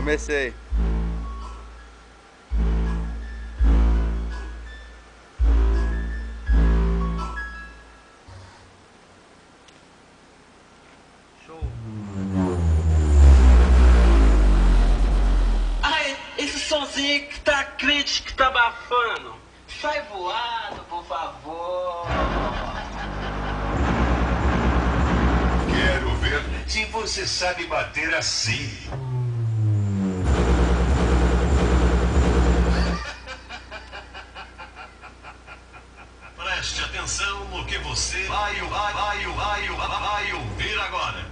Comecei. Show. Ai, esse sonzinho que tá crítico, que tá abafando. Sai voado, por favor. Quero ver se você sabe bater assim. Preste atenção no que você vai ouvir agora.